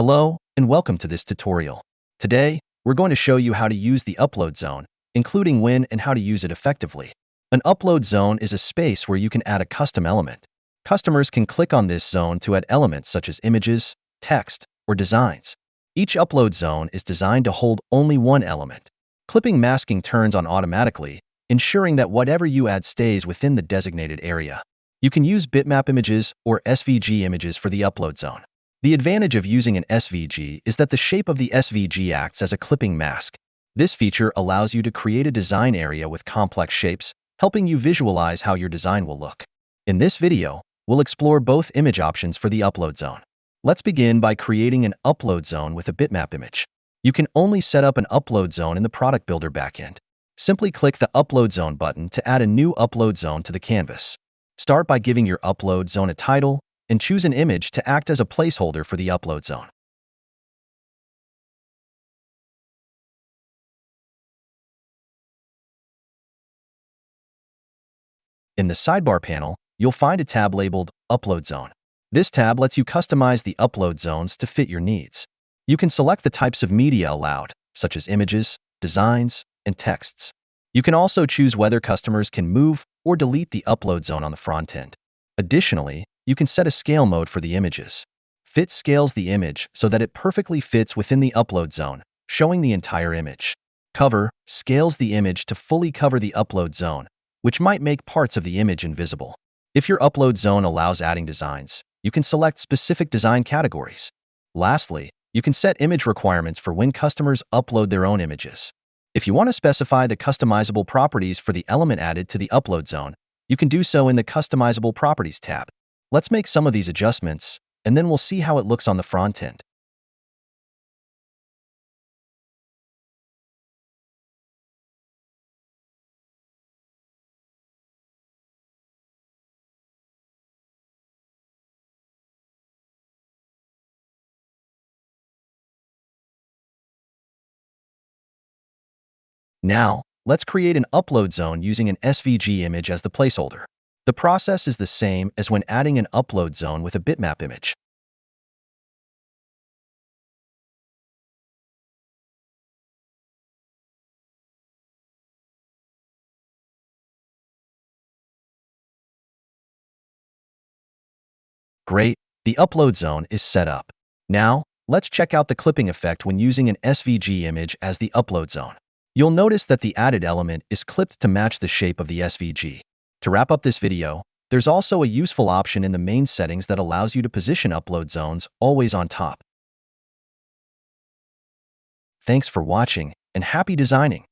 Hello, and welcome to this tutorial. Today, we're going to show you how to use the upload zone, including when and how to use it effectively. An upload zone is a space where you can add a custom element. Customers can click on this zone to add elements such as images, text, or designs. Each upload zone is designed to hold only one element. Clipping masking turns on automatically, ensuring that whatever you add stays within the designated area. You can use bitmap images or SVG images for the upload zone. The advantage of using an SVG is that the shape of the SVG acts as a clipping mask. This feature allows you to create a design area with complex shapes, helping you visualize how your design will look. In this video, we'll explore both image options for the upload zone. Let's begin by creating an upload zone with a bitmap image. You can only set up an upload zone in the Product Builder backend. Simply click the Upload Zone button to add a new upload zone to the canvas. Start by giving your upload zone a title, and choose an image to act as a placeholder for the upload zone. In the sidebar panel, you'll find a tab labeled Upload Zone. This tab lets you customize the upload zones to fit your needs. You can select the types of media allowed, such as images, designs, and texts. You can also choose whether customers can move or delete the upload zone on the front end. Additionally, you can set a scale mode for the images. Fit scales the image so that it perfectly fits within the upload zone, showing the entire image. Cover scales the image to fully cover the upload zone, which might make parts of the image invisible. If your upload zone allows adding designs, you can select specific design categories. Lastly, you can set image requirements for when customers upload their own images. If you want to specify the customizable properties for the element added to the upload zone, you can do so in the Customizable Properties tab. Let's make some of these adjustments, and then we'll see how it looks on the front end. Now, let's create an upload zone using an SVG image as the placeholder. The process is the same as when adding an upload zone with a bitmap image. Great, the upload zone is set up. Now, let's check out the clipping effect when using an SVG image as the upload zone. You'll notice that the added element is clipped to match the shape of the SVG. To wrap up this video, there's also a useful option in the main settings that allows you to position upload zones always on top. Thanks for watching, and happy designing!